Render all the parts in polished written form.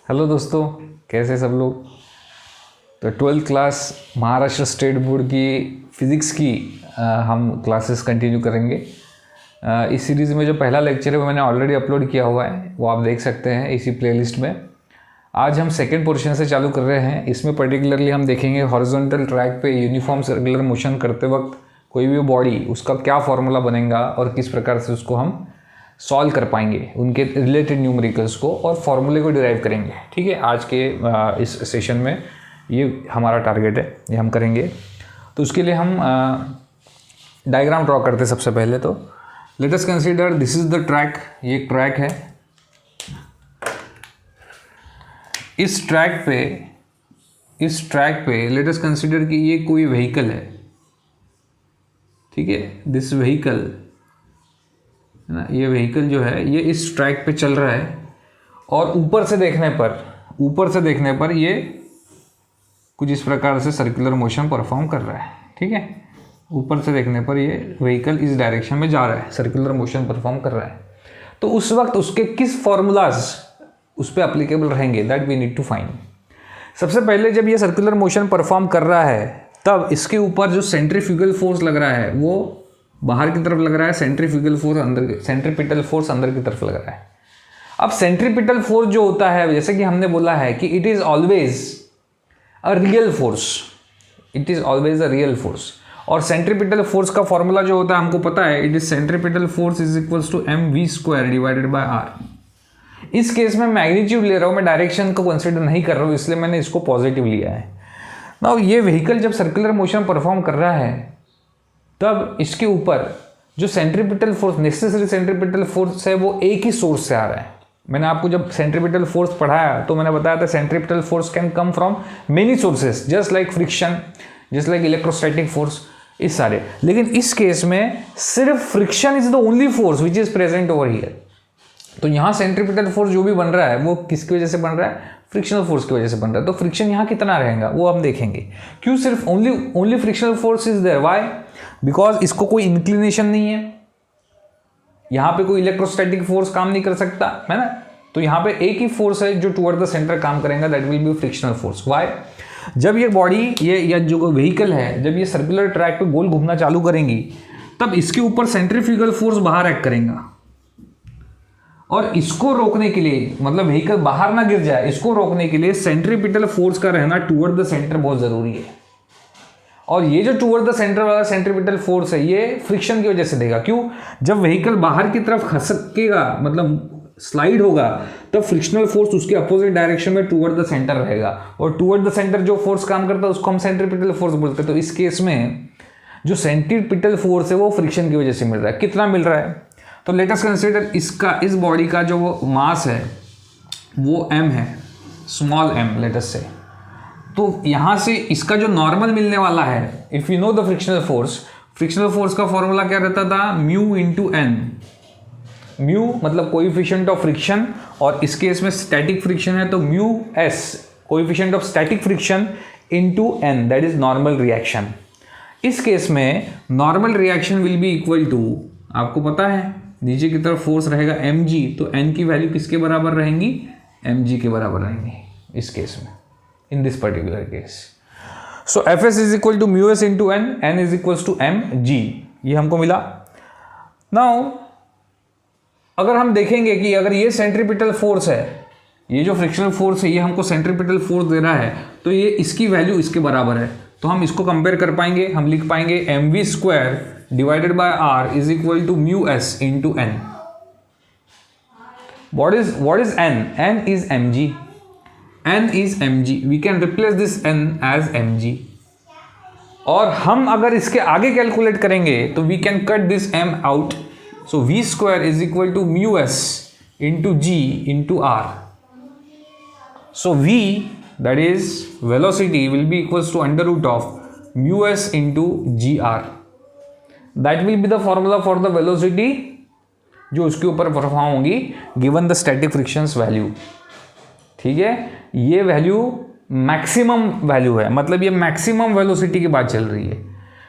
Hello दोस्तों, कैसे सब लोग। तो 12th class Maharashtra state board की फ़िज़िक्स की हम क्लासेस कंटिन्यू करेंगे। इस सीरीज़ में जो पहला लेक्चर है वो मैंने ऑलरेडी अपलोड किया हुआ है, वो आप देख सकते हैं इसी प्लेलिस्ट में। आज हम सेकेंड पोर्शन से चालू कर रहे हैं। इसमें पर्टिकुलरली हम देखेंगे हॉरिजॉन्टल ट्रैक पे यूनिफॉर्म सर्कुलर मोशन करते वक्त कोई भी बॉडी, उसका क्या फार्मूला बनेगा और किस प्रकार से उसको हम सॉल्व कर पाएंगे, उनके रिलेटेड न्यूमेरिकल्स को और फॉर्मूले को डिराइव करेंगे। ठीक है, आज के इस सेशन में ये हमारा टारगेट है, ये हम करेंगे। तो उसके लिए हम डायग्राम ड्रॉ करते हैं। सबसे पहले तो let us consider this is the track. ये एक ट्रैक है। इस ट्रैक पे लेट अस कंसीडर कि ये कोई व्हीकल है। ठीक है, दिस व्हीकल है ना, ये व्हीकल जो है ये इस ट्रैक पे चल रहा है और ऊपर से देखने पर ये कुछ इस प्रकार से सर्कुलर मोशन परफॉर्म कर रहा है। ठीक है, ऊपर से देखने पर ये व्हीकल इस डायरेक्शन में जा रहा है, सर्कुलर मोशन परफॉर्म कर रहा है। तो उस वक्त उसके किस फॉर्मूलाज उस पर अप्लीकेबल रहेंगे, that we need to find. सबसे पहले जब ये सर्कुलर मोशन परफॉर्म कर रहा है तब इसके ऊपर जो सेंट्रीफ्यूगल फोर्स लग रहा है वो बाहर की तरफ लग रहा है, सेंट्रीफ्यूगल फोर्स सेंट्रीपिटल फोर्स अंदर की तरफ लग रहा है। अब सेंट्रीपिटल फोर्स जो होता है, जैसे कि हमने बोला है कि it is always a real force, और सेंट्रीपिटल फोर्स का फॉर्मूला जो होता है हमको पता है, it is centripetal force is equals to mv² divided by r। इस केस में मैग्नीट्यूड ले रहा हूं मैं, डायरेक्शन को कंसिडर नहीं कर रहा हूं, इसलिए मैंने इसको पॉजिटिव लिया है। नाउ ये व्हीकल जब सर्कुलर मोशन परफॉर्म कर रहा है तब इसके ऊपर जो centripetal force, necessary centripetal force है, वो एक ही सोर्स से आ रहा है। मैंने आपको जब सेंट्रीपिटल फोर्स पढ़ाया तो मैंने बताया था centripetal force can come from many sources, just like friction, just like electrostatic force, इस सारे। लेकिन इस केस में सिर्फ friction is the only force which is present over here. तो यहाँ सेंट्रीपिटल फोर्स जो भी बन रहा है वो किसकी वजह से बन रहा है, फ्रिक्शनल फोर्स की वजह से बन रहा है। तो फ्रिक्शन यहाँ कितना रहेगा वो हम देखेंगे। क्यों सिर्फ only frictional force is there, why? Because इसको कोई इंक्लिनेशन नहीं है, यहाँ पे कोई इलेक्ट्रोस्टैटिक फोर्स काम नहीं कर सकता है ना। तो यहाँ पे एक ही फोर्स है जो टुवर्ड द सेंटर काम करेगा, that will B frictional force. Why? जब ये बॉडी, ये या जो व्हीकल है, जब ये सर्कुलर ट्रैक पे गोल घूमना चालू करेंगी तब इसके ऊपर सेंट्रीफ्यूगल फोर्स बाहर एक्ट करेगा, और इसको रोकने के लिए, मतलब व्हीकल बाहर ना गिर जाए, इसको रोकने के लिए सेंट्रीपिटल फोर्स का रहना टुवर्ड द सेंटर बहुत जरूरी है। और ये जो टुवर्ड द सेंटर वाला सेंट्रीपिटल फोर्स है ये फ्रिक्शन की वजह से देगा। क्यों? जब व्हीकल बाहर की तरफ खसकेगा, मतलब स्लाइड होगा, तब फ्रिक्शनल फोर्स उसके अपोजिट डायरेक्शन में टुवर्ड द सेंटर रहेगा, और टुवर्ड द सेंटर जो फोर्स काम करता है उसको हम सेंट्रीपिटल फोर्स बोलते हैं। तो इस केस में जो सेंट्रीपिटल फोर्स है वो फ्रिक्शन की वजह से मिल रहा है। कितना मिल रहा है? तो लेट अस कंसीडर इस बॉडी का जो वो मास है वो m है, स्मॉल m लेट अस से। तो यहाँ से इसका जो नॉर्मल मिलने वाला है, if you know the frictional force का फॉर्मूला क्या रहता था, म्यू इंटू एन। म्यू मतलब कोएफिशिएंट ऑफ फ्रिक्शन, और इस केस में स्टैटिक फ्रिक्शन है तो mu S, coefficient of static friction into N, that is normal reaction. इस केस में normal reaction will be equal to, आपको पता है नीचे की तरफ फोर्स रहेगा mg, तो n की वैल्यू किसके बराबर रहेंगी, mg के बराबर रहेंगी इस केस में, in this particular case. So fs is equal to mu S into N, N is equal to mg, ये हमको मिला। नाउ अगर हम देखेंगे कि अगर ये सेंट्रीपिटल फोर्स है, ये जो फ्रिक्शनल फोर्स है ये हमको सेंट्रीपिटल फोर्स दे रहा है, तो ये इसकी वैल्यू इसके बराबर है, तो हम इसको कंपेयर कर पाएंगे। हम लिख पाएंगे mv² divided by r is equal to mu S into n. what is n? n is mg. n is mg. we can replace this n as mg, और हम अगर इसके आगे कैलकुलेट करेंगे तो we can cut this m out. So v² is equal to mu S into g into r। So v, that is velocity, will be equals to under root of mu s into gr. That will be the formula for the velocity जो उसके ऊपर perform होगी given the static frictions value। ठीक है, ये value maximum value है, मतलब ये मैक्सिमम वेलोसिटी की बात चल रही है,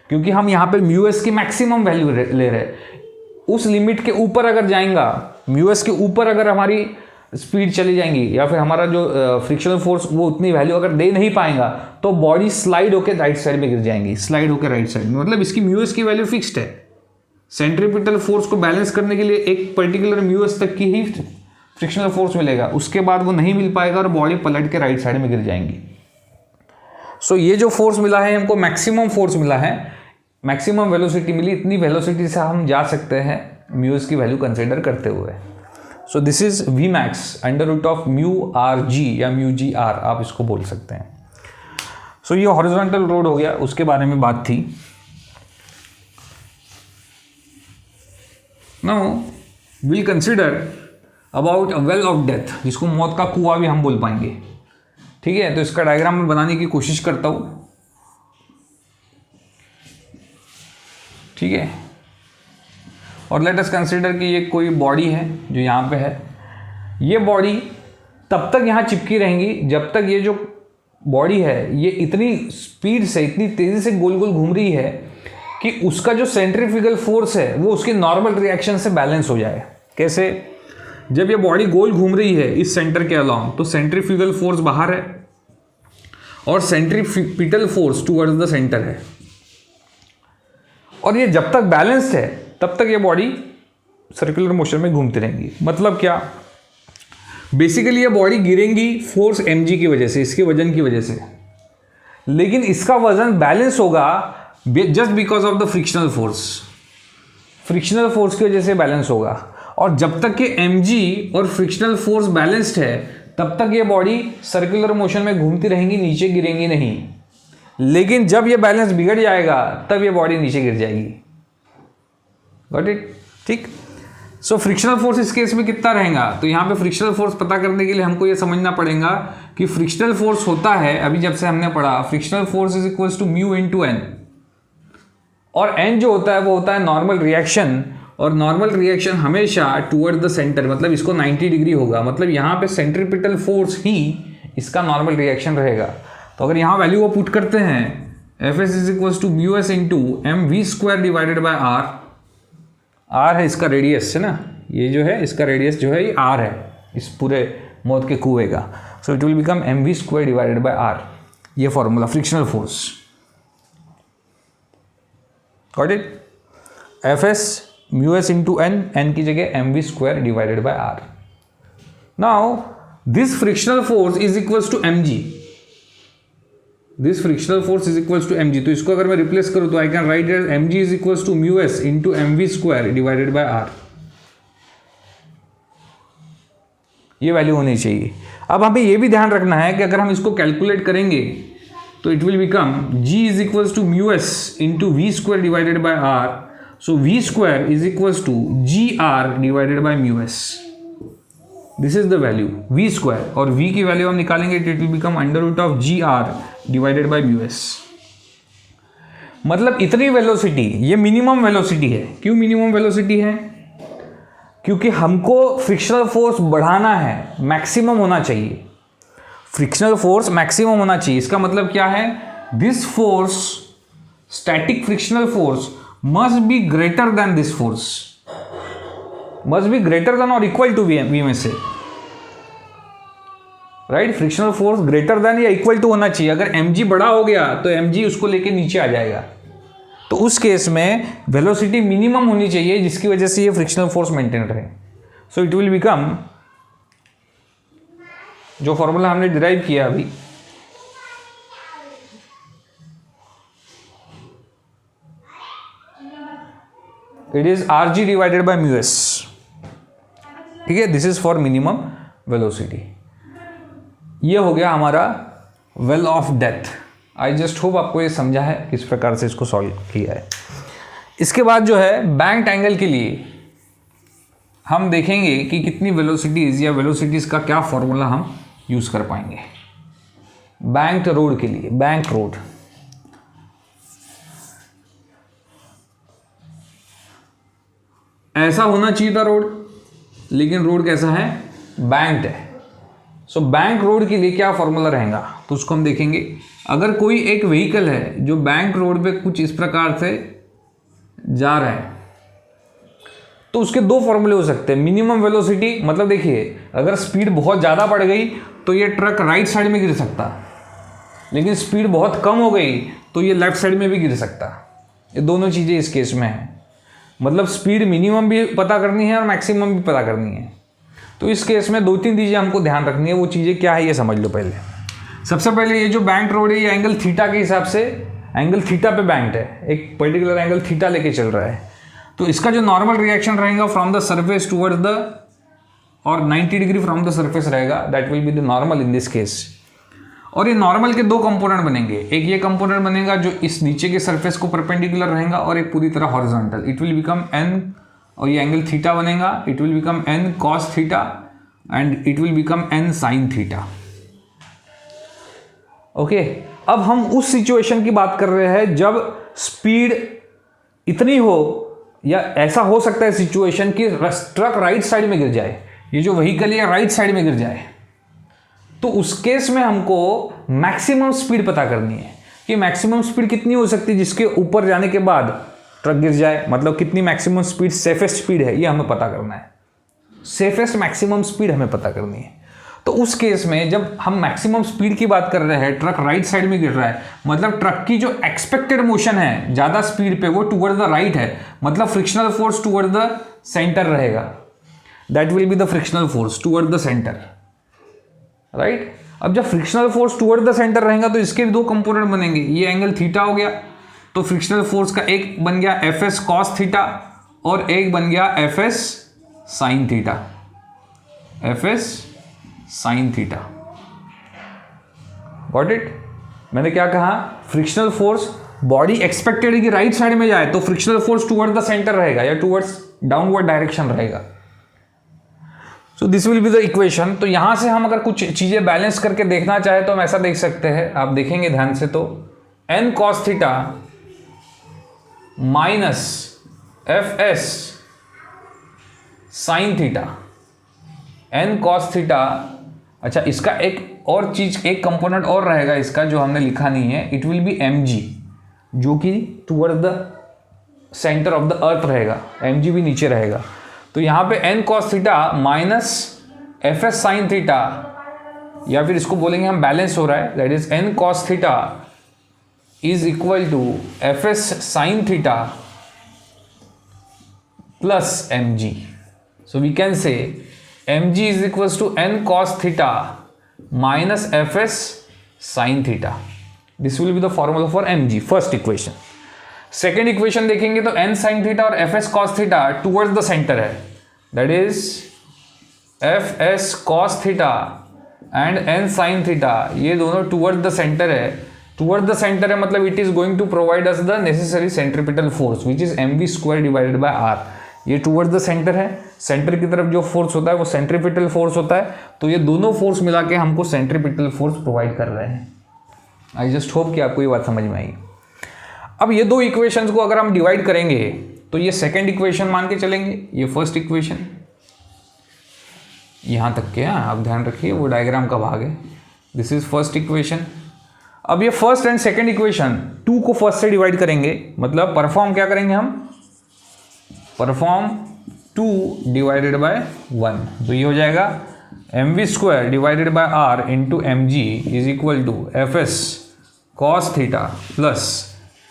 क्योंकि हम यहाँ पे म्यू एस की मैक्सिमम वैल्यू ले रहे हैं। उस लिमिट के ऊपर अगर जाएगा, म्यू एस के ऊपर अगर हमारी स्पीड चली जाएंगी या फिर हमारा जो फ्रिक्शनल फोर्स वो उतनी वैल्यू अगर दे नहीं पाएगा तो बॉडी स्लाइड होकर राइट साइड में गिर जाएंगी, स्लाइड होकर राइट साइड में। मतलब इसकी म्यूएस की वैल्यू फिक्स्ड है। सेंट्रीपिटल फोर्स को बैलेंस करने के लिए एक पर्टिकुलर म्यूएस तक की ही फ्रिक्शनल फोर्स मिलेगा, उसके बाद वो नहीं मिल पाएगा और बॉडी पलट के राइट साइड में गिर जाएंगी। सो ये जो फोर्स मिला है हमको मैक्सिमम फोर्स मिला है, मैक्सिमम वेलोसिटी मिली, इतनी वेलोसिटी से हम जा सकते हैं म्यूएस की वैल्यू कंसिडर करते हुए। So this is v max under root of mu r g या म्यू जी आर आप इसको बोल सकते हैं। सो ये हॉरिजॉन्टल रोड हो गया, उसके बारे में बात थी। Now will consider about a well of death, जिसको मौत का कुआं भी हम बोल पाएंगे। ठीक है, तो इसका डायग्राम में बनाने की कोशिश करता हूं। ठीक है, और लेट अस कंसिडर कि ये कोई बॉडी है जो यहाँ पे है। ये बॉडी तब तक यहाँ चिपकी रहेंगी जब तक ये जो बॉडी है ये इतनी स्पीड से, इतनी तेज़ी से गोल गोल घूम रही है कि उसका जो सेंट्रीफ्यूगल फोर्स है वो उसकी नॉर्मल रिएक्शन से बैलेंस हो जाए। कैसे? जब ये बॉडी गोल घूम रही है इस सेंटर के अलाउंग तो सेंट्रीफ्यूगल फोर्स बाहर है और centripetal force towards the centre है, और ये जब तक बैलेंस्ड है तब तक ये बॉडी सर्कुलर मोशन में घूमती रहेंगी। मतलब क्या? बेसिकली ये बॉडी गिरेंगी फोर्स mg की वजह से, इसके वजन की वजह से, लेकिन इसका वजन बैलेंस होगा just because of the frictional force. Frictional force की वजह से बैलेंस होगा, और जब तक कि mg और फ्रिक्शनल फोर्स बैलेंस्ड है तब तक ये बॉडी सर्कुलर मोशन में घूमती रहेंगी, नीचे गिरेंगी नहीं। लेकिन जब ये बैलेंस बिगड़ जाएगा तब ये बॉडी नीचे गिर जाएगी। Got it? ठीक। सो फ्रिक्शनल फोर्स इस केस में कितना रहेगा? तो यहाँ पे फ्रिक्शनल फोर्स पता करने के लिए हमको ये समझना पड़ेगा कि फ्रिक्शनल फोर्स होता है, अभी जब से हमने पढ़ा, frictional force is equals to mu into n, और एन जो होता है वो होता है नॉर्मल रिएक्शन, और नॉर्मल रिएक्शन हमेशा टुवर्ड द सेंटर, मतलब इसको 90 डिग्री होगा। मतलब यहाँ पे सेंट्रीपिटल फोर्स ही इसका नॉर्मल रिएक्शन रहेगा। तो अगर यहाँ वैल्यू को पुट करते हैं, f s is equals to mu S into m v square divided by r. R है इसका रेडियस है ना, ये जो है इसका रेडियस जो है ये आर है इस पूरे मौत के कुएं का। So it will become m v square divided by r, ये formula frictional force. Got it? F s mu S into N, n की जगह m v square divided by r. Now this frictional force is equals to m g, this frictional force is equals to mg। तो इसको अगर मैं replace करूं तो I can write as mg is equals to mu S into m v square divided by r. ये value होनी चाहिए। अब हमें ये भी ध्यान रखना है कि अगर हम इसको कैलकुलेट करेंगे तो it will become g is equals to mu S into v square divided by r. So v square is equals to g r divided by mu s. This is the value v square, और v की value हम निकालेंगे, it will become under root of g r divided by mu s. मतलब इतनी velocity, ये minimum velocity है। क्यों minimum velocity है? क्योंकि हमको फ्रिक्शनल फोर्स बढ़ाना है, मैक्सिमम होना चाहिए। फ्रिक्शनल फोर्स मैक्सिमम होना चाहिए। इसका मतलब क्या है? This force, static frictional force must be greater than this force, must be greater then और इक्वल टू वी में से, right? Frictional force greater than या इक्वल टू होना चाहिए। अगर mg बड़ा हो गया तो mg उसको लेके नीचे आ जाएगा, तो उस केस में वेलोसिटी मिनिमम होनी चाहिए जिसकी वजह से ये फ्रिक्शनल फोर्स मेंटेन रहे। सो इट विल बिकम, जो फॉर्मूला हमने डिराइव किया अभी, it is rg divided by mu S. ठीक है, this is for minimum velocity. ये हो गया हमारा well of death. I just hope आपको ये समझा है किस प्रकार से इसको सॉल्व किया है। इसके बाद जो है बैंक्ड एंगल के लिए हम देखेंगे कि कितनी वेलोसिटीज या वेलोसिटीज का क्या फॉर्मूला हम यूज कर पाएंगे बैंक्ड रोड के लिए। बैंक रोड, ऐसा होना चाहिए था रोड, लेकिन रोड कैसा है? बैंक्ड है। सो बैंक रोड के लिए क्या फॉर्मूला रहेगा तो उसको हम देखेंगे। अगर कोई एक व्हीकल है जो बैंक रोड पे कुछ इस प्रकार से जा रहा है तो उसके दो फॉर्मूले हो सकते हैं। मिनिमम वेलोसिटी, मतलब देखिए अगर स्पीड बहुत ज़्यादा बढ़ गई तो ये ट्रक राइट साइड में गिर सकता, लेकिन स्पीड बहुत कम हो गई तो ये लेफ्ट साइड में भी गिर सकता। ये दोनों चीज़ें इस केस में हैं, मतलब स्पीड मिनिमम भी पता करनी है और मैक्सिमम भी पता करनी है। तो इस केस में दो तीन चीज़ें हमको ध्यान रखनी है। वो चीज़ें क्या है ये समझ लो पहले। सबसे पहले ये जो बैंक रोड है ये एंगल थीटा के हिसाब से एंगल थीटा पे बैंक्ड है, एक पर्टिकुलर एंगल थीटा लेके चल रहा है। तो इसका जो नॉर्मल रिएक्शन रहेगा from the surface towards the, और 90 डिग्री फ्रॉम द सरफेस रहेगा, that will be the normal in this case. और ये नॉर्मल के दो कंपोनेंट बनेंगे, एक ये कंपोनेंट बनेगा जो इस नीचे के सरफेस को परपेंडिकुलर रहेगा और एक पूरी तरह horizontal. It will become an, और ये एंगल थीटा बनेगा, it will become an cos theta and it will become an sine theta. Okay, अब हम उस सिचुएशन की बात कर रहे हैं जब स्पीड इतनी हो, या ऐसा हो सकता है सिचुएशन कि ट्रक राइट साइड में गिर जाए, ये जो व्हीकल है राइट साइड में गिर जाए। तो उस केस में हमको मैक्सिमम स्पीड पता करनी है कि मैक्सिमम स्पीड कितनी हो सकती है जिसके ऊपर जाने के बाद ट्रक गिर जाए, मतलब कितनी मैक्सिमम स्पीड, सेफेस्ट स्पीड है, ये हमें पता करना है। सेफेस्ट मैक्सिमम स्पीड हमें पता करनी है। तो उस केस में जब हम मैक्सिमम स्पीड की बात कर रहे हैं, ट्रक राइट साइड में गिर रहा है, मतलब ट्रक की जो एक्सपेक्टेड मोशन है ज़्यादा स्पीड पे वो टुवर्ड द राइट है, मतलब frictional force toward the centre रहेगा, that will be the frictional force toward the centre, right. अब जब frictional force toward the centre रहेगा तो इसके भी दो कंपोनेंट बनेंगे, ये एंगल थीटा हो गया, तो फ्रिक्शनल फोर्स का एक बन गया एफ एस कॉस थीटा और एक बन गया F s sine theta, F s sine theta. Got it. मैंने क्या कहा, फ्रिक्शनल फोर्स, बॉडी एक्सपेक्टेड है कि राइट साइड में जाए तो frictional force toward the centre रहेगा या टुवर्ड्स डाउनवर्ड डायरेक्शन रहेगा। So this will be the equation. तो यहां से हम अगर कुछ चीजें बैलेंस करके देखना चाहे तो हम ऐसा देख सकते हैं, आप देखेंगे ध्यान से तो n cos theta minus f s sine theta, n cos theta. अच्छा, इसका एक और चीज, एक कंपोनेंट और रहेगा इसका जो हमने लिखा नहीं है, it will be m g, जो कि toward the center of the earth रहेगा, एम जी भी नीचे रहेगा। तो यहाँ पे n cos theta minus f s sine theta, या फिर इसको बोलेंगे हम बैलेंस हो रहा है, that is n cos theta is equal to f s sine theta plus m g. So we can say mg is equals to n cos theta minus fs sin theta. This will be the formula for mg, first equation. Second equation देखेंगे तो n sin theta और fs cos theta towards the center है, that is fs cos theta and n sin theta, ये दोनों towards the center है। towards the center है मतलब it is going to provide us the necessary centripetal force which is mv square divided by r। ये towards the centre है, centre की तरफ जो फोर्स होता है वो सेंट्रीपिटल फोर्स होता है, तो ये दोनों फोर्स मिला के हमको सेंट्रीपिटल फोर्स प्रोवाइड कर रहे हैं। आई जस्ट होप कि आपको ये बात समझ में आई। अब ये दो इक्वेशंस को अगर हम डिवाइड करेंगे तो ये सेकंड इक्वेशन मान के चलेंगे, ये फर्स्ट इक्वेशन, यहाँ तक के, आप ध्यान रखिए वो डायग्राम का भाग है, दिस इज फर्स्ट इक्वेशन। अब ये first and second equation, two को फर्स्ट से डिवाइड करेंगे, मतलब परफॉर्म क्या करेंगे हम, परफॉर्म 2 डिवाइडेड बाय 1, तो ये हो जाएगा m v square divided by r into m g is equal to f s cos theta plus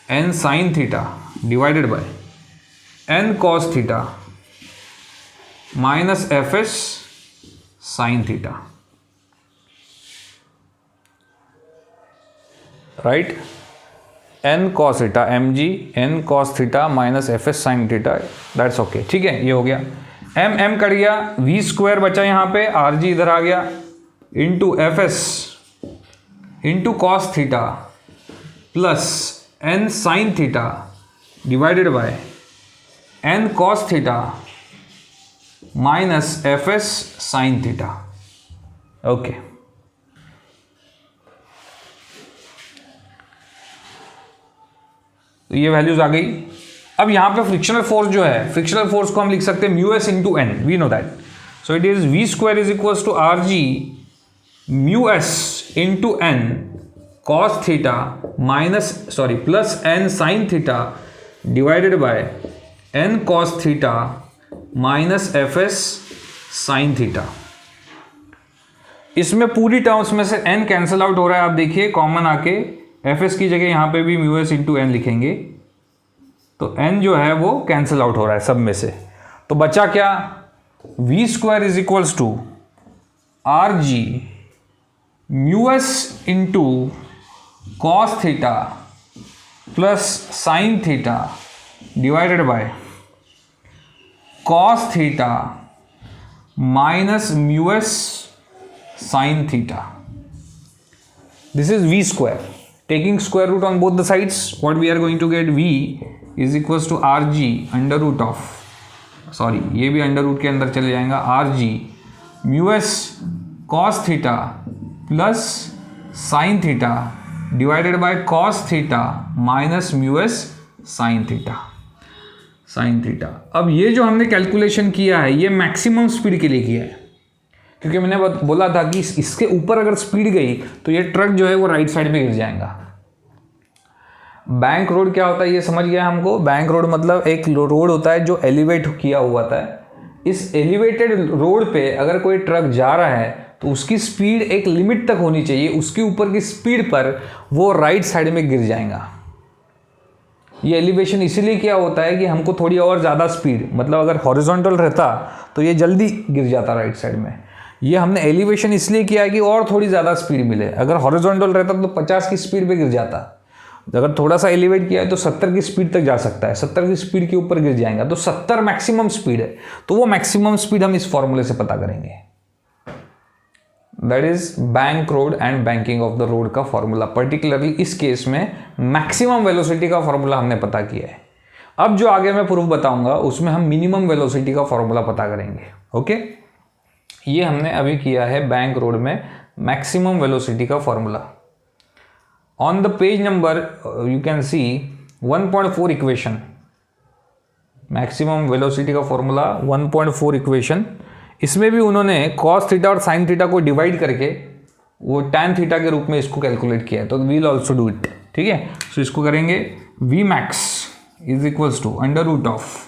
n sine theta divided by n cos theta minus f s sine theta, right. N cos theta m g, n cos theta minus f s sine theta, that's okay, ठीक है, ये हो गया। M m cut गया, v square बचा यहाँ पे, r g इधर आ गया, into F s into cos theta plus n sine theta divided by n cos theta minus f s sine theta, okay. तो ये वैल्यूज आ गई। अब यहाँ पे फ्रिक्शनल फोर्स जो है, फ्रिक्शनल फोर्स को हम लिख सकते हैं mu S into n, we know that. So it is v square is equals to r g mu S into n cos theta minus plus n sine theta divided by n cos theta minus f s sine theta. इसमें पूरी terms में से n cancel out हो रहा है, आप देखिए common आके एफ एस की जगह यहां पे भी म्यू एस इंटू एन लिखेंगे तो n जो है वो कैंसिल आउट हो रहा है सब में से। तो बचा क्या, v square is equals to r g mu S into cos theta plus sine theta divided by cos theta minus mu s sine theta. This is v square. Taking square root on both the sides, what we are going to get, v is equals to rg under root of, sorry ये भी under root के अंदर चले जाएगा, rg mu s cos theta plus sine theta divided by cos theta minus mu s sine theta. अब ये जो हमने कैलकुलेशन किया है ये मैक्सिमम स्पीड के लिए किया है, क्योंकि मैंने बोला था कि इसके ऊपर अगर स्पीड गई तो ये ट्रक जो है वो राइट साइड में गिर जाएगा। बैंक रोड क्या होता है ये समझ गया हमको। बैंक रोड मतलब एक रोड होता है जो एलिवेट किया हुआ था। इस एलिवेटेड रोड पे अगर कोई ट्रक जा रहा है तो उसकी स्पीड एक लिमिट तक होनी चाहिए, उसके ऊपर की स्पीड पर वो राइट साइड में गिर जाएगा। ये एलिवेशन इसीलिए किया होता है कि हमको थोड़ी और ज़्यादा स्पीड, मतलब अगर हॉरिजॉन्टल रहता तो ये जल्दी गिर जाता राइट साइड में। ये हमने एलिवेशन इसलिए किया है कि और थोड़ी ज़्यादा स्पीड मिले। अगर हॉरिजॉन्टल रहता तो 50 की स्पीड पे गिर जाता, अगर थोड़ा सा एलिवेट किया है तो 70 की स्पीड तक जा सकता है, 70 की स्पीड के ऊपर गिर जाएगा। तो 70 मैक्सिमम स्पीड है, तो वो मैक्सिमम स्पीड हम इस फॉर्मूले से पता करेंगे। That is bank road and banking of the road का फॉर्मूला। पर्टिकुलरली इस केस में मैक्सिमम वेलोसिटी का फॉर्मूला हमने पता किया है। अब जो आगे मैं प्रूफ बताऊंगा उसमें हम मिनिमम वेलोसिटी का फॉर्मूला पता करेंगे। ओके, ये हमने अभी किया है बैंक रोड में मैक्सिमम वेलोसिटी का formula. On the page number you can see 1.4 equation, maximum velocity का फॉर्मूला 1.4 इक्वेशन। इसमें भी उन्होंने cos थीटा और sin थीटा को डिवाइड करके वो tan थीटा के रूप में इसको कैलकुलेट किया है, तो वील ऑल्सो डू इट। ठीक है, सो इसको करेंगे v max is equals to under root of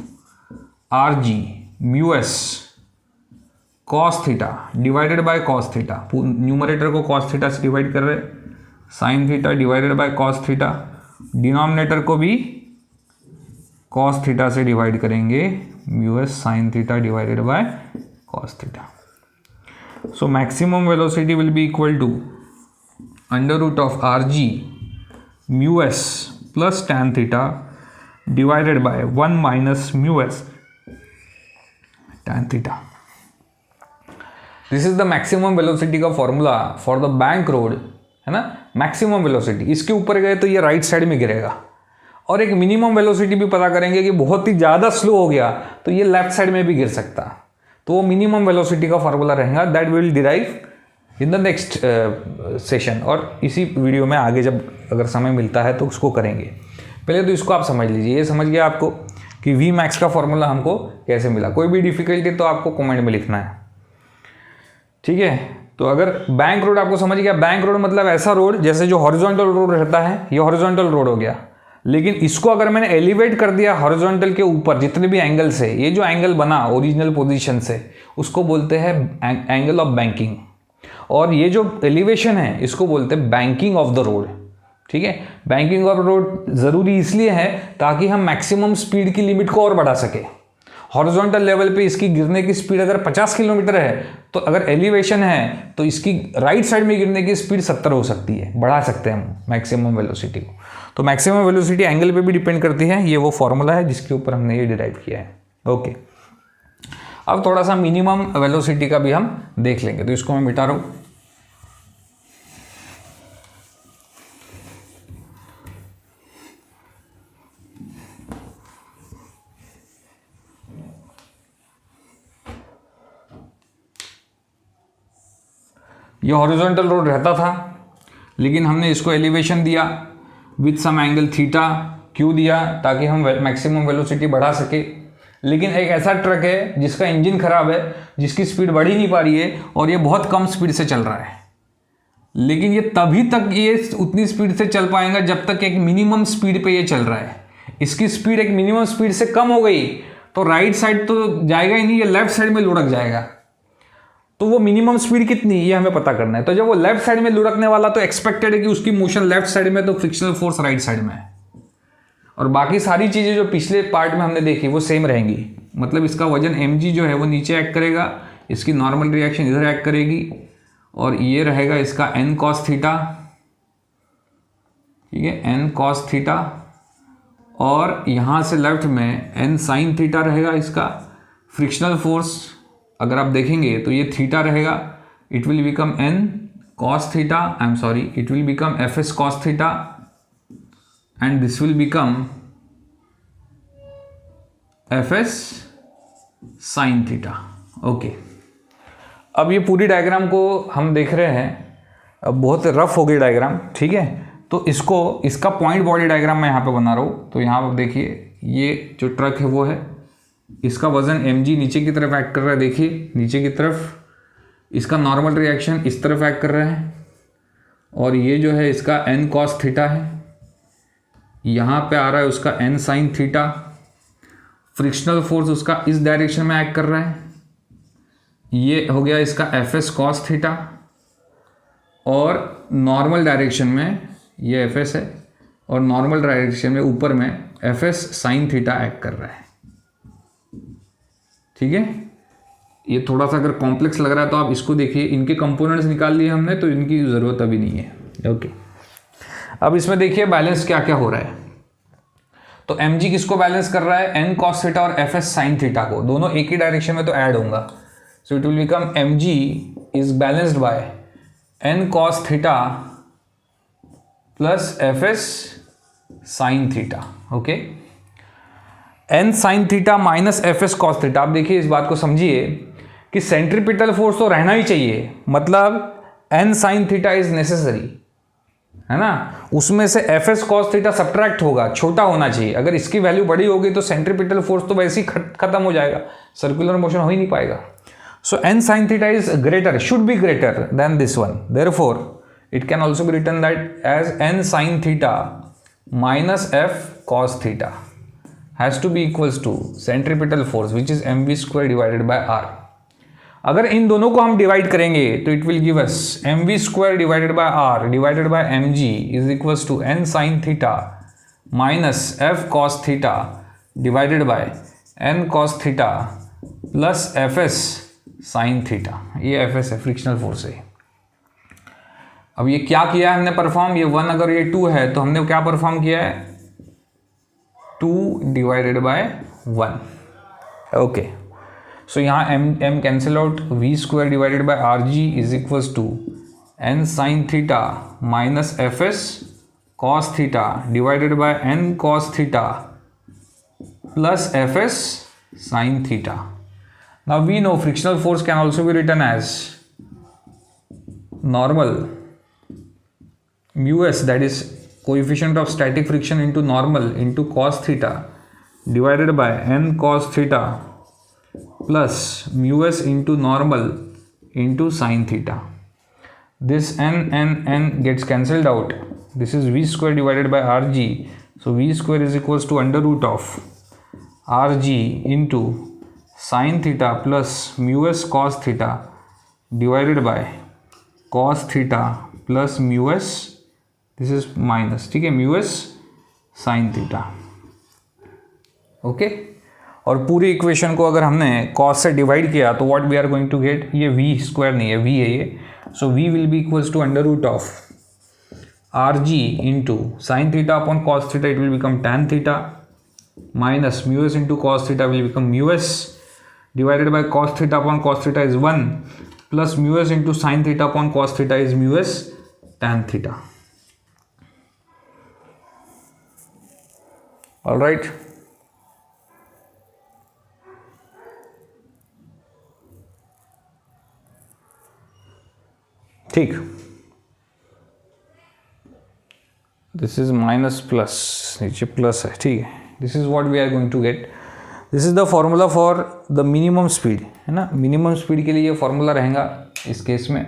r g mu s cos theta divided by cos theta. Numerator को कॉस थीटा से डिवाइड कर रहे, sine theta divided by cos theta, denominator को भी कॉस थीटा से divide करेंगे, mu s sine theta divided by cos theta. So maximum velocity will be equal to under root of r g mu s plus tan theta divided by 1 minus mu s tan theta. This is the maximum velocity का formula for the bank road, है ना। Maximum velocity, इसके ऊपर गए तो ये right side में गिरेगा। और एक मिनिमम वेलोसिटी भी पता करेंगे कि बहुत ही ज़्यादा स्लो हो गया तो ये लेफ्ट साइड में भी गिर सकता, तो वो मिनिमम वेलोसिटी का फॉर्मूला रहेगा। That will derive in the next session, और इसी वीडियो में आगे जब अगर समय मिलता है तो उसको करेंगे। पहले तो इसको आप समझ लीजिए, ये समझ गया आपको कि वी मैक्स का फॉर्मूला हमको कैसे मिला। कोई भी डिफिकल्टी तो आपको कमेंट में लिखना है, ठीक है। तो अगर बैंक रोड आपको समझ गया, बैंक रोड मतलब ऐसा रोड जैसे जो हॉरिजॉन्टल रोड रहता है, ये हॉरिजॉन्टल रोड हो गया, लेकिन इसको अगर मैंने एलिवेट कर दिया हॉरिजॉन्टल के ऊपर जितने भी एंगल से, ये जो एंगल बना ओरिजिनल पोजीशन से उसको बोलते हैं एंगल ऑफ बैंकिंग, और ये जो एलिवेशन है इसको बोलते हैं बैंकिंग ऑफ द रोड। ठीक है, बैंकिंग ऑफ रोड ज़रूरी इसलिए है ताकि हम मैक्सिमम स्पीड की लिमिट को और बढ़ा सके। हॉरिजॉन्टल लेवल पे इसकी गिरने की स्पीड अगर 50 किलोमीटर है, तो अगर एलिवेशन है तो इसकी राइट साइड में गिरने की स्पीड 70 हो सकती है, बढ़ा सकते हैं हम मैक्सिमम वेलोसिटी को। तो मैक्सिमम वेलोसिटी एंगल पे भी डिपेंड करती है, ये वो फॉर्मूला है जिसके ऊपर हमने ये डिराइव किया है। ओके, अब थोड़ा सा मिनिमम वेलोसिटी का भी हम देख लेंगे, तो इसको मैं मिटा रहा हूँ। ये हॉरिजॉन्टल रोड रहता था, लेकिन हमने इसको एलिवेशन दिया विथ सम एंगल थीटा। क्यों दिया? ताकि हम मैक्सिमम वेलोसिटी बढ़ा सके। लेकिन एक ऐसा ट्रक है जिसका इंजन खराब है, जिसकी स्पीड बढ़ ही नहीं पा रही है और ये बहुत कम स्पीड से चल रहा है, लेकिन ये तभी तक ये उतनी स्पीड से चल पाएगा जब तक एक मिनिमम स्पीड पे ये चल रहा है। इसकी स्पीड एक मिनिमम स्पीड से कम हो गई तो राइट साइड तो जाएगा ही नहीं, ये लेफ्ट साइड में लुढ़क जाएगा। तो वो मिनिमम स्पीड कितनी, ये हमें पता करना है। तो जब वो लेफ्ट साइड में लुढ़कने वाला, तो एक्सपेक्टेड है कि उसकी मोशन लेफ्ट साइड में, तो फ्रिक्शनल फोर्स राइट साइड में है। और बाकी सारी चीज़ें जो पिछले पार्ट में हमने देखी वो सेम रहेंगी। मतलब इसका वजन mg जो है वो नीचे एक्ट करेगा, इसकी नॉर्मल रिएक्शन इधर एक्ट करेगी, और ये रहेगा इसका n cos थीटा, ठीक है, n cos थीटा, और यहाँ से लेफ्ट में n sin थीटा रहेगा इसका। फ्रिक्शनल फोर्स अगर आप देखेंगे तो ये थीटा रहेगा, it will become n cos theta, I am sorry, it will become fs cos theta, and this will become fs sin theta. Okay, अब ये पूरी डायग्राम को हम देख रहे हैं, अब बहुत रफ हो गई डायग्राम, ठीक है। तो इसका पॉइंट बॉडी डायग्राम मैं यहाँ पे बना रहा हूँ। तो यहाँ पर देखिए, ये जो ट्रक है वो है, इसका वजन mg नीचे की तरफ एक्ट कर रहा है, देखिए नीचे की तरफ, इसका नॉर्मल रिएक्शन इस तरफ एक्ट कर रहा है, और ये जो है इसका n cos थीटा है, यहाँ पे आ रहा है उसका n sin theta. Frictional force उसका इस डायरेक्शन में एक्ट कर रहा है, ये हो गया इसका fs cos थीटा, और नॉर्मल डायरेक्शन में ये fs है, और नॉर्मल डायरेक्शन में ऊपर में fs sin थीटा एक्ट कर रहा है, ठीक है। ये थोड़ा सा अगर कॉम्प्लेक्स लग रहा है तो आप इसको देखिए, इनके कंपोनेंट्स निकाल लिए हमने, तो इनकी ज़रूरत अभी नहीं है। ओके, अब इसमें देखिए बैलेंस क्या क्या हो रहा है। तो mg किसको बैलेंस कर रहा है, n cos थीटा और fs sin थीटा को, दोनों एक ही डायरेक्शन में तो ऐड होगा। सो it will become mg is balanced bye n cos theta plus fs sin theta. Okay, n sin theta minus fs cos theta. आप देखिए इस बात को समझिए कि सेंट्रीपिटल फोर्स तो रहना ही चाहिए, मतलब n sin theta is necessary, है ना। उसमें से fs cos थीटा सब्ट्रैक्ट होगा, छोटा होना चाहिए। अगर इसकी वैल्यू बड़ी होगी तो सेंट्रीपिटल फोर्स तो वैसे ही खत्म हो जाएगा, सर्कुलर मोशन हो ही नहीं पाएगा। So n sin theta is greater, should be greater than this one, therefore it can also be written that as n sin theta minus f cos theta has to be equals to centripetal force which is mv square divided by r। अगर इन दोनों को हम divide करेंगे तो it will give us mv square divided by r divided by mg is equals to n sin theta minus f cos theta divided by n cos theta plus fs sin theta. ये fs है, frictional force है। अब ये क्या किया है हमने perform, ये 1 अगर ये 2 है तो हमने क्या परफॉर्म किया है, 2 डिवाइडेड बाय 1। ओके, सो यहाँ m cancel out, v square divided by rg is equals to n sin theta minus fs cos theta divided by n cos theta plus fs sin theta. Now we know frictional force can also be written as normal μs, that is coefficient of static friction into normal into cos theta divided by n cos theta plus μs into normal into sin theta. This n gets cancelled out. This is v square divided by rg. So v square is equals to under root of rg into sin theta plus μs cos theta divided by cos theta plus μs, this is minus, ठीक है, mu s sign theta. Okay, और पूरी equation को अगर हमने cos से divide किया तो what we are going to get, ये वी स्क्वायर नहीं है, वी है ये। So v will be equals to under root of r g into sine theta upon cos theta, it will become tan theta minus mu s into cos theta will become mu s divided by cos theta upon cos theta is 1 plus mu s into sine theta upon cos theta is mu s tan theta. All right, ठीक, this is minus plus, नीचे plus है, ठीक है। This is what we are going to get, this is the formula for the minimum speed, है ना। Minimum speed के लिए ये फॉर्मूला रहेगा इस केस में।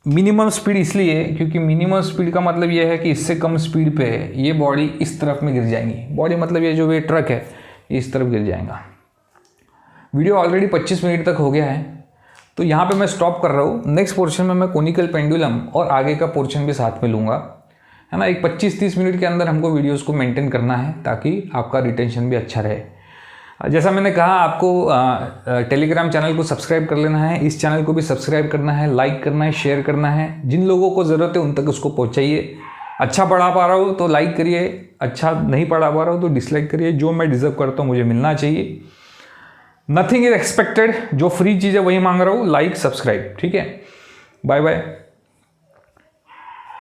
मिनिमम स्पीड इसलिए क्योंकि मिनिमम स्पीड का मतलब ये है कि इससे कम स्पीड पे ये बॉडी इस तरफ में गिर जाएंगी। बॉडी मतलब ये जो ये ट्रक है, ये इस तरफ गिर जाएगा। वीडियो ऑलरेडी 25 मिनट तक हो गया है, तो यहाँ पे मैं स्टॉप कर रहा हूँ। नेक्स्ट पोर्शन में मैं कोनिकल पेंडुलम और आगे का पोर्शन भी साथ में लूँगा, है ना। एक 25-30 मिनट के अंदर हमको वीडियोस को मेंटेन करना है ताकि आपका रिटेंशन भी अच्छा रहे। जैसा मैंने कहा, आपको टेलीग्राम चैनल को सब्सक्राइब कर लेना है, इस चैनल को भी सब्सक्राइब करना है, लाइक करना है, शेयर करना है। जिन लोगों को ज़रूरत है उन तक उसको पहुँचाइए। अच्छा पढ़ा पा रहा हूँ तो लाइक करिए, अच्छा नहीं पढ़ा पा रहा हूँ तो डिसलाइक करिए। जो मैं डिज़र्व करता हूँ मुझे मिलना चाहिए। नथिंग इज एक्सपेक्टेड, जो फ्री चीज़ है वही मांग रहा हूँ। लाइक, सब्सक्राइब, ठीक है। Bye bye.